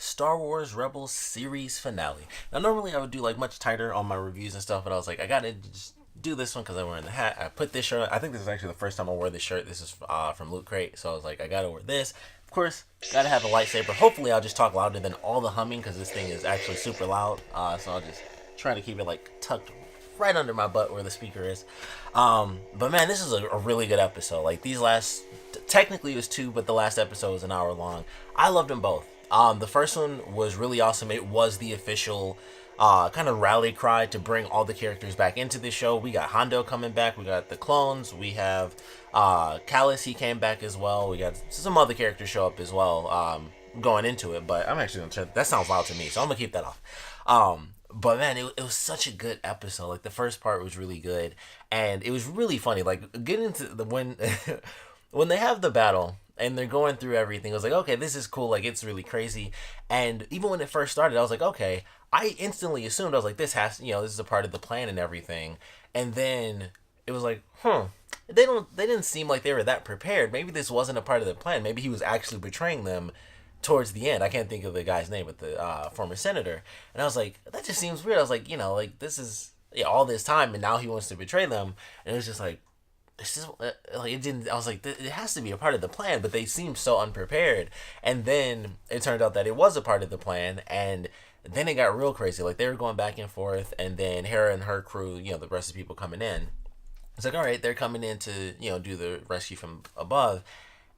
Star Wars Rebels series finale. Now, normally I would do like much tighter on my reviews and stuff, but I was like, I gotta just do this one because I'm wearing the hat. I put this shirt on. I think this is actually the first time I wore this shirt. This is from Loot Crate, so I was like, I gotta wear this. Of course, gotta have a lightsaber. Hopefully, I'll just talk louder than all the humming because this thing is actually super loud. So I'll just try to keep it like tucked right under my butt where the speaker is. But man, this is a really good episode. Like these last, technically it was two, but the last episode was an hour long. I loved them both. The first one was really awesome. It was the official kind of rally cry to bring all the characters back into the show. We got Hondo coming back. We got the clones. We have Callus. He came back as well. We got some other characters show up as well going into it. But I'm actually going to turn, that sounds loud to me, so I'm going to keep that off. But man, it was such a good episode. Like the first part was really good, and it was really funny. Like getting into the when when they have the battle and they're going through everything. I was like, okay, this is cool. Like it's really crazy. And even when it first started, I was like, okay. I instantly assumed, I was like, this has, this is a part of the plan and everything. And then it was like, they didn't seem like they were that prepared. Maybe this wasn't a part of the plan. Maybe he was actually betraying them towards the end. I can't think of the guy's name, but the former senator. And I was like, that just seems weird. I was like, like this is all this time, and now he wants to betray them. And it was just like, this is like it didn't. I was like, it has to be a part of the plan, but they seemed so unprepared. And then it turned out that it was a part of the plan, and then it got real crazy. Like they were going back and forth, and then Hera and her crew, the rest of the people coming in. It's like, all right, they're coming in to do the rescue from above,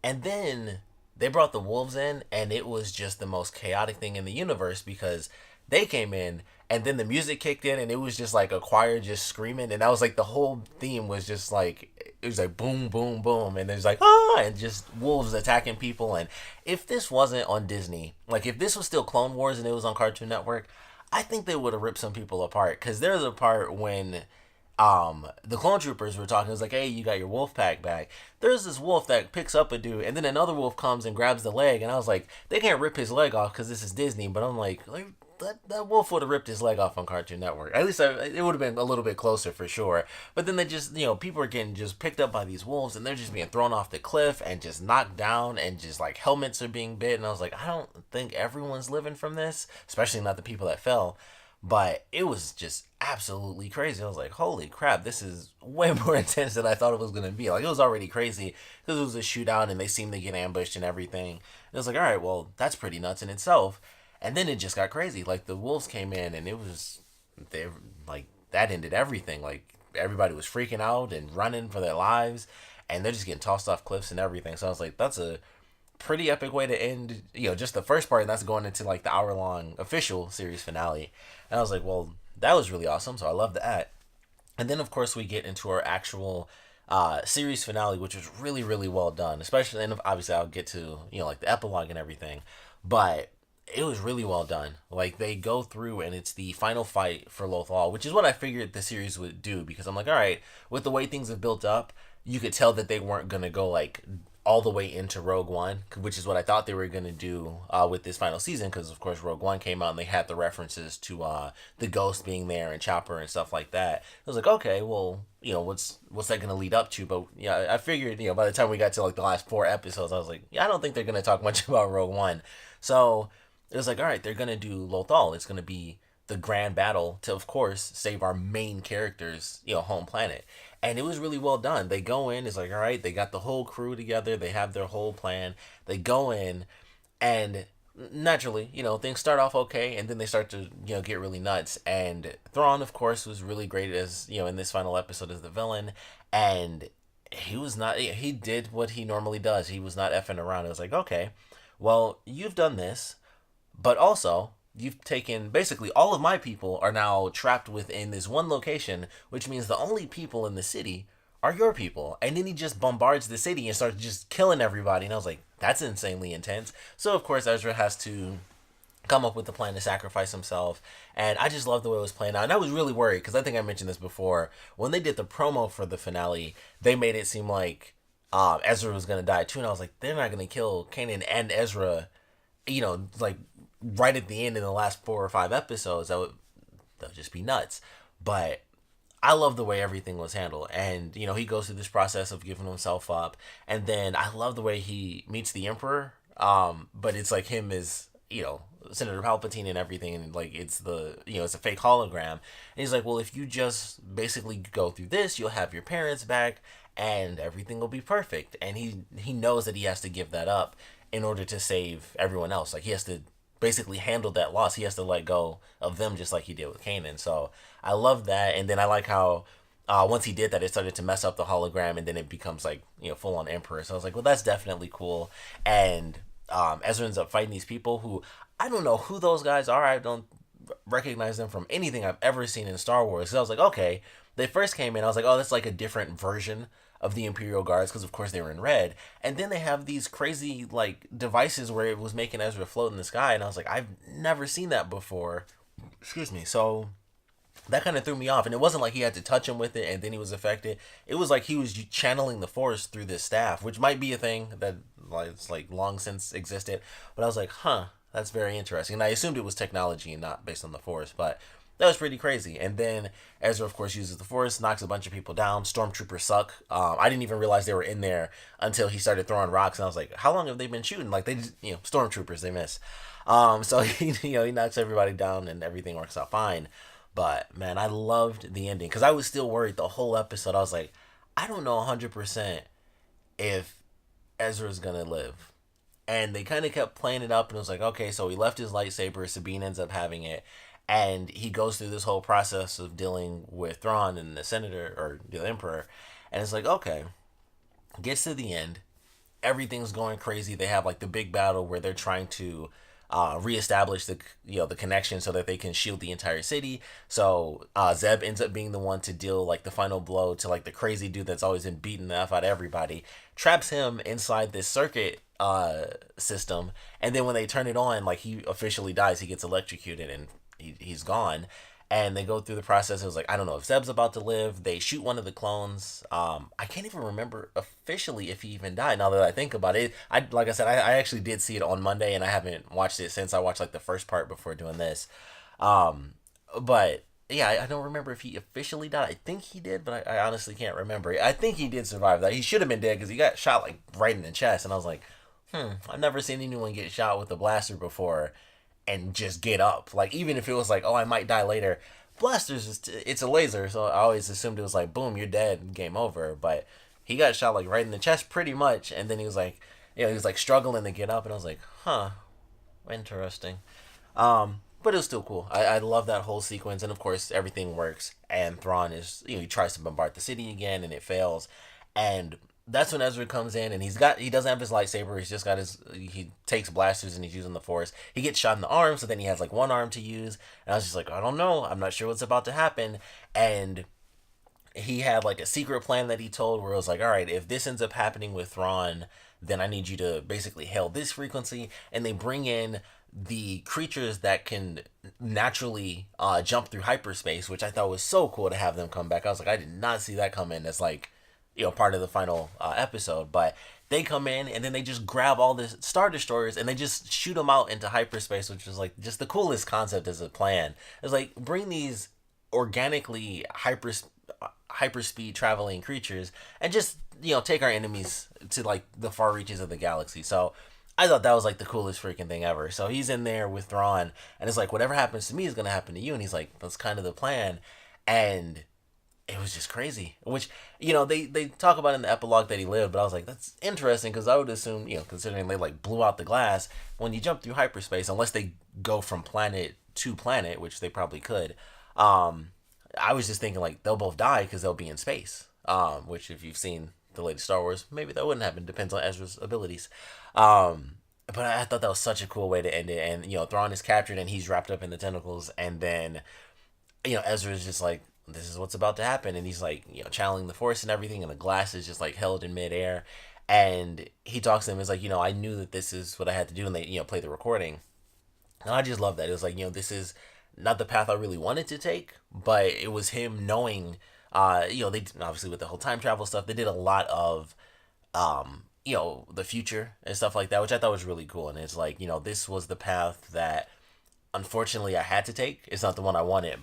and then they brought the wolves in, and it was just the most chaotic thing in the universe because they came in, and then the music kicked in, and it was just like a choir just screaming, and that was like the whole theme was just like, it was like boom, boom, boom, and there's like and just wolves attacking people. And if this wasn't on Disney, like if this was still Clone Wars and it was on Cartoon Network, I think they would have ripped some people apart. Because there's a part when the clone troopers were talking. It was like, hey, you got your wolf pack back. There's this wolf that picks up a dude, and then another wolf comes and grabs the leg, and I was like, they can't rip his leg off because this is Disney. But I'm like that wolf would have ripped his leg off on Cartoon Network. At least it would have been a little bit closer for sure. But then they just, people are getting just picked up by these wolves, and they're just being thrown off the cliff and just knocked down, and just like helmets are being bit. And I was like, I don't think everyone's living from this, especially not the people that fell. But it was just absolutely crazy. I was like, holy crap, this is way more intense than I thought it was going to be. Like, it was already crazy because it was a shootout and they seemed to get ambushed and everything. And it was like, all right, well, that's pretty nuts in itself. And then it just got crazy. Like, the wolves came in, and it was, they like, that ended everything. Like, everybody was freaking out and running for their lives, and they're just getting tossed off cliffs and everything. So I was like, that's a pretty epic way to end, just the first part, and that's going into, like, the hour-long official series finale. And I was like, well, that was really awesome, so I love that. And then, of course, we get into our actual series finale, which was really, really well done. Especially, and obviously I'll get to, like, the epilogue and everything. But it was really well done. Like, they go through, and it's the final fight for Lothal, which is what I figured the series would do. Because I'm like, all right, with the way things have built up, you could tell that they weren't going to go, like, all the way into Rogue One, which is what I thought they were going to do with this final season, because of course Rogue One came out and they had the references to the Ghost being there and Chopper and stuff like that. I was like, okay, well, what's that going to lead up to? But yeah, I figured, by the time we got to like the last 4 episodes, I was like, yeah, I don't think they're going to talk much about Rogue One. So it was like, all right, they're going to do Lothal. It's going to be the grand battle to, of course, save our main characters, home planet. And it was really well done. They go in, it's like, all right, they got the whole crew together, they have their whole plan. They go in, and naturally, things start off okay, and then they start to, get really nuts. And Thrawn, of course, was really great as, in this final episode as the villain. And he did what he normally does. He was not effing around. It was like, okay, well, you've done this, but also you've taken basically all of my people are now trapped within this one location, which means the only people in the city are your people. And then he just bombards the city and starts just killing everybody. And I was like, that's insanely intense. So of course Ezra has to come up with the plan to sacrifice himself. And I just love the way it was playing out. And I was really worried because I think I mentioned this before. When they did the promo for the finale, they made it seem like Ezra was going to die too. And I was like, they're not going to kill Kanan and Ezra, like right at the end in the last 4 or 5 episodes. That would just be nuts. But I love the way everything was handled. And, he goes through this process of giving himself up. And then I love the way he meets the Emperor. But it's like him as, Senator Palpatine and everything, and like it's the it's a fake hologram. And he's like, well, if you just basically go through this, you'll have your parents back, and everything will be perfect. And he knows that he has to give that up in order to save everyone else. Like he has to basically handle that loss. He has to let go of them just like he did with Kanan. So I love that, and then I like how once he did that, it started to mess up the hologram, and then it becomes like full on Emperor. So I was like, well, that's definitely cool. And Ezra ends up fighting these people who I don't know who those guys are. I don't recognize them from anything I've ever seen in Star Wars. So I was like, okay. They first came in, I was like, oh, that's like a different version of the Imperial Guards because of course they were in red. And then they have these crazy like devices where it was making Ezra float in the sky, and I was like, I've never seen that before. Excuse me. So that kind of threw me off, and it wasn't like he had to touch him with it and then he was affected. It was like he was channeling the Force through this staff, which might be a thing that like it's like long since existed. But I was like, huh, that's very interesting. And I assumed it was technology and not based on the Force, but that was pretty crazy. And then Ezra, of course, uses the Force, knocks a bunch of people down. Stormtroopers suck. I didn't even realize they were in there until he started throwing rocks, and I was like, how long have they been shooting? Like they just, stormtroopers, they miss. So he knocks everybody down, and everything works out fine. But man, I loved the ending because I was still worried the whole episode. I was like, I don't know 100% if Ezra's gonna live. And they kind of kept playing it up, and it was like, okay, so he left his lightsaber. Sabine ends up having it, and he goes through this whole process of dealing with Thrawn and the Senator or the Emperor, and it's like, okay, gets to the end, everything's going crazy. They have like the big battle where they're trying to reestablish the connection so that they can shield the entire city. So Zeb ends up being the one to deal like the final blow to like the crazy dude that's always been beating the f out of everybody. Traps him inside this circuit system, and then when they turn it on, like he officially dies. He gets electrocuted and he's gone. And they go through the process. It was like, I don't know if Zeb's about to live. They shoot one of the clones. I can't even remember officially if he even died. Now that I think about it, like I said, I actually did see it on Monday, and I haven't watched it since. I watched like the first part before doing this. But yeah, I don't remember if he officially died. I think he did, but I honestly can't remember. I think he did survive that. He should have been dead because he got shot like right in the chest, and I was like, I've never seen anyone get shot with a blaster before and just get up. Like, even if it was like, oh, I might die later, blasters, it's a laser, so I always assumed it was like, boom, you're dead, game over. But he got shot like right in the chest pretty much, and then he was like, he was like struggling to get up, and I was like, huh, interesting. But it was still cool. I love that whole sequence, and of course everything works, and Thrawn is, he tries to bombard the city again, and it fails, and that's when Ezra comes in, and he doesn't have his lightsaber. He's just got he takes blasters and he's using the Force. He gets shot in the arm, so then he has like one arm to use. And I was just like, I don't know. I'm not sure what's about to happen. And he had like a secret plan that he told where it was like, all right, if this ends up happening with Thrawn, then I need you to basically hail this frequency. And they bring in the creatures that can naturally jump through hyperspace, which I thought was so cool to have them come back. I was like, I did not see that come in as like, part of the final episode. But they come in, and then they just grab all the Star Destroyers and they just shoot them out into hyperspace, which was like just the coolest concept as a plan. It's like, bring these organically hyperspeed traveling creatures and just take our enemies to like the far reaches of the galaxy. So I thought that was like the coolest freaking thing ever. So he's in there with Thrawn, and it's like, whatever happens to me is gonna happen to you. And he's like, that's kind of the plan. And it was just crazy, which, they talk about in the epilogue that he lived, but I was like, that's interesting, because I would assume, considering they like blew out the glass, when you jump through hyperspace, unless they go from planet to planet, which they probably could, I was just thinking like they'll both die because they'll be in space, which if you've seen the latest Star Wars, maybe that wouldn't happen, depends on Ezra's abilities. But I thought that was such a cool way to end it, and Thrawn is captured and he's wrapped up in the tentacles, and then Ezra's just like, this is what's about to happen, and he's like, channeling the Force and everything, and the glass is just like held in midair, and he talks to him. It's like, I knew that this is what I had to do, and they play the recording, and I just love that. It was like, this is not the path I really wanted to take, but it was him knowing. They obviously with the whole time travel stuff, they did a lot of the future and stuff like that, which I thought was really cool. And it's like, this was the path that unfortunately I had to take. It's not the one I wanted,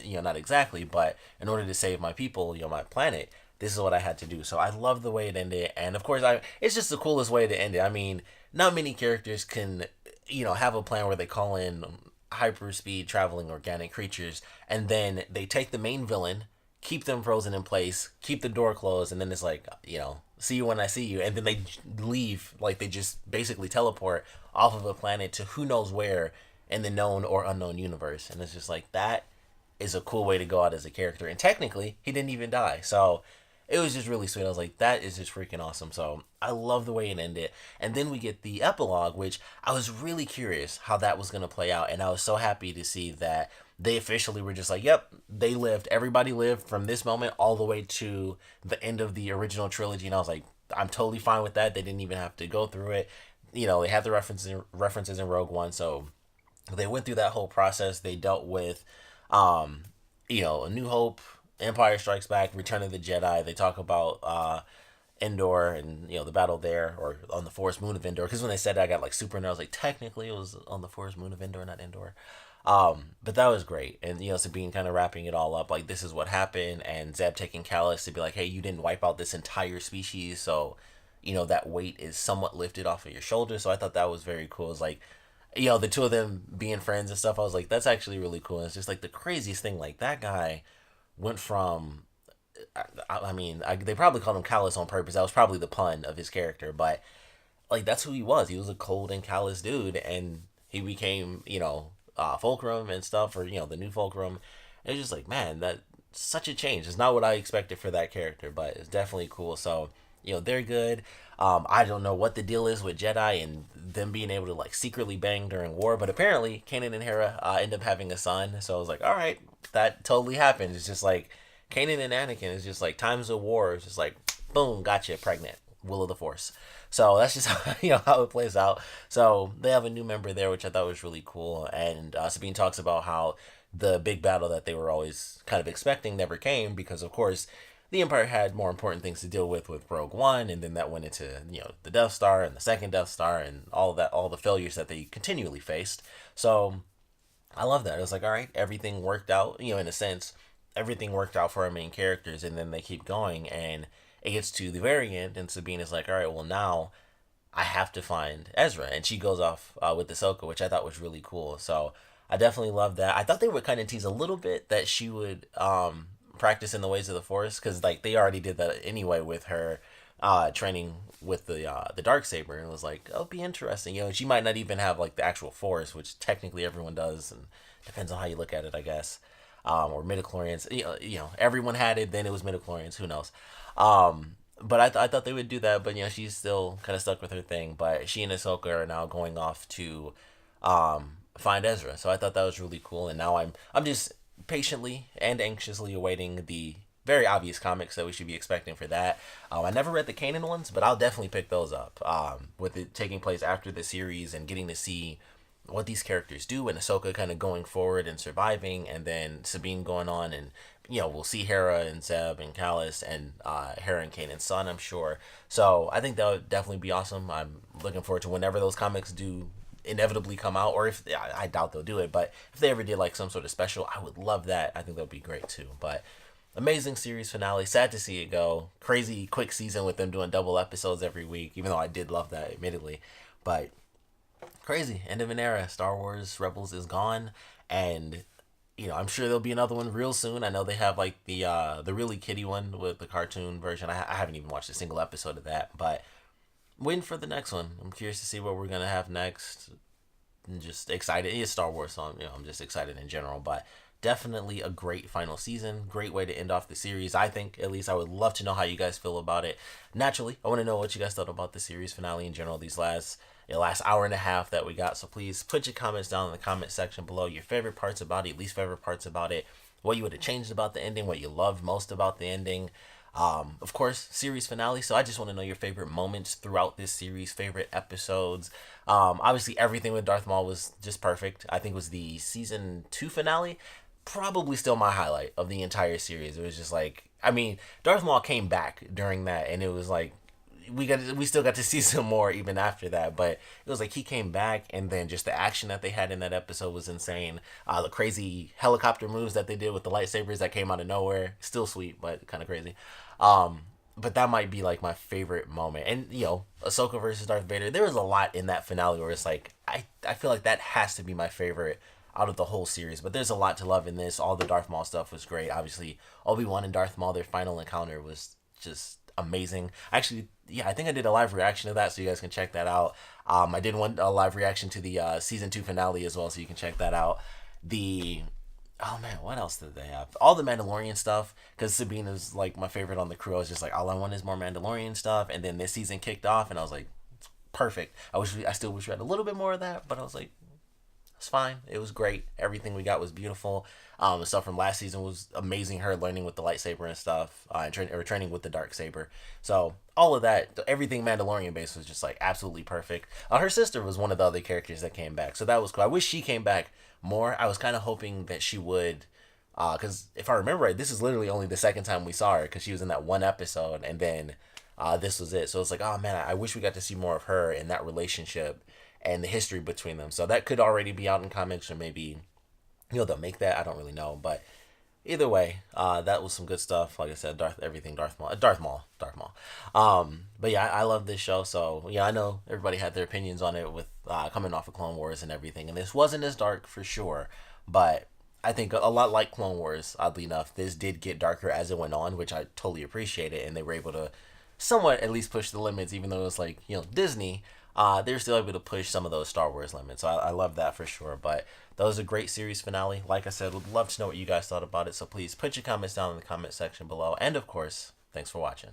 not exactly, but in order to save my people, my planet, this is what I had to do. So I love the way it ended, and of course, it's just the coolest way to end it. I mean, not many characters can have a plan where they call in hyperspeed traveling organic creatures, and then they take the main villain, keep them frozen in place, keep the door closed, and then it's like, see you when I see you, and then they leave, like they just basically teleport off of a planet to who knows where in the known or unknown universe, and it's just like that is a cool way to go out as a character, and technically he didn't even die, so it was just really sweet. I was like, that is just freaking awesome. So I love the way it ended. And then we get the epilogue, which I was really curious how that was going to play out. And I was so happy to see that they officially were just like, yep, they lived. Everybody lived from this moment all the way to the end of the original trilogy. And I was like, I'm totally fine with that. They didn't even have to go through it. They had the references in Rogue One. So they went through that whole process. They dealt with, A New Hope, Empire Strikes Back, Return of the Jedi. They talk about Endor and the battle there, or on the forest moon of Endor. Because when they said that, I got like super, and I was like, technically it was on the forest moon of Endor, not Endor. But that was great, and Sabine kind of wrapping it all up, like this is what happened, and Zeb taking Callus to be like, hey, you didn't wipe out this entire species, so that weight is somewhat lifted off of your shoulders. So I thought that was very cool. It's like, the two of them being friends and stuff. I was like, that's actually really cool. And it's just like the craziest thing, like that guy went from, they probably called him Callous on purpose. That was probably the pun of his character, but like that's who he was. He was a cold and callous dude, and he became Fulcrum and stuff, or the new Fulcrum. And it's just like, man, that's such a change. It's not what I expected for that character, but it's definitely cool. So they're good. I don't know what the deal is with Jedi and them being able to like secretly bang during war, but apparently Kanan and Hera end up having a son. So I was like, all right, that totally happened. It's just like Kanan and Anakin is just like times of war. It's just like boom, gotcha, pregnant, will of the Force. So that's just how it plays out. So they have a new member there, which I thought was really cool. And Sabine talks about how the big battle that they were always kind of expecting never came because, of course, the Empire had more important things to deal with Rogue One, and then that went into the Death Star and the second Death Star and all the failures that they continually faced. So I love that. It was like, all right, everything worked out. In a sense, everything worked out for our main characters, and then they keep going, and it gets to the very end, and Sabine is like, all right, well now I have to find Ezra, and she goes off with Ahsoka, which I thought was really cool. So I definitely love that. I thought they would kind of tease a little bit that she would practice in the ways of the Force, because like they already did that anyway with her training with the dark saber, and it was like, oh, be interesting. She might not even have like the actual Force, which technically everyone does, and depends on how you look at it, I guess. Or midichlorians. Everyone had it. Then it was midichlorians. Who knows? But I thought they would do that. But she's still kind of stuck with her thing. But she and Ahsoka are now going off to find Ezra. So I thought that was really cool. And now I'm just patiently and anxiously awaiting the very obvious comics that we should be expecting for that. I never read the Kanan ones, but I'll definitely pick those up. With it taking place after the series and getting to see what these characters do, and Ahsoka kind of going forward and surviving, and then Sabine going on, and we'll see Hera and Zeb and Callus and Hera and Kanan's son, I'm sure. So I think that would definitely be awesome. I'm looking forward to whenever those comics do inevitably come out, or if I doubt they'll do it, but if they ever did like some sort of special, I would love that. I think that would be great too. But amazing series finale. Sad to see it go. Crazy quick season with them doing double episodes every week, even though I did love that, admittedly. But crazy. End of an era. Star Wars Rebels is gone, and I'm sure there'll be another one real soon. I know they have like the really kiddie one with the cartoon version. I haven't even watched a single episode of that, but waiting for the next one. I'm curious to see what we're gonna have next. I'm just excited. It's Star Wars, so I'm just excited in general. But definitely a great final season. Great way to end off the series. I think, at least, I would love to know how you guys feel about it. Naturally, I want to know what you guys thought about the series finale in general. These last hour and a half that we got. So please put your comments down in the comment section below. Your favorite parts about it, least favorite parts about it, what you would have changed about the ending, what you loved most about the ending. Of course, series finale. So I just want to know your favorite moments throughout this series, favorite episodes. Obviously, everything with Darth Maul was just perfect. I think it was the season 2 finale. Probably still my highlight of the entire series. It was just like, Darth Maul came back during that, and it was like, we still got to see some more even after that, but it was like he came back, and then just the action that they had in that episode was insane. The crazy helicopter moves that they did with the lightsabers that came out of nowhere, still sweet but kind of crazy. but that might be like my favorite moment. And Ahsoka versus Darth Vader, there was a lot in that finale where it's like I feel like that has to be my favorite out of the whole series. But there's a lot to love in this. All the Darth Maul stuff was great. Obviously, Obi-Wan and Darth Maul, their final encounter was just amazing. Actually, yeah, I think I did a live reaction to that, so you guys can check that out. I did a live reaction to the season 2 finale as well, so you can check that out. The Oh man, what else did they have? All the Mandalorian stuff, because Sabina's like my favorite on the crew. I was just like, all I want is more Mandalorian stuff. And then this season kicked off, and I was like, perfect. I still wish we had a little bit more of that, but I was like, it's fine. It was great. Everything we got was beautiful. The stuff from last season was amazing. Her learning with the lightsaber and stuff, and training with the dark saber. So all of that, everything Mandalorian based was just like absolutely perfect. Her sister was one of the other characters that came back, so that was cool. I wish she came back more. I was kind of hoping that she would, because if I remember right, this is literally only the second time we saw her, because she was in that one episode, and then this was it. So it's like, oh man, I wish we got to see more of her and that relationship and the history between them. So that could already be out in comics, or maybe they'll make that. I don't really know, but either way, that was some good stuff. Like I said, Darth Maul. But yeah, I love this show. So yeah, I know everybody had their opinions on it with coming off of Clone Wars and everything, and this wasn't as dark for sure, but I think a lot like Clone Wars, oddly enough, this did get darker as it went on, which I totally appreciate it, and they were able to somewhat at least push the limits, even though it was like Disney. They're still able to push some of those Star Wars limits. So I love that for sure. But that was a great series finale. Like I said, would love to know what you guys thought about it. So please put your comments down in the comment section below. And of course, thanks for watching.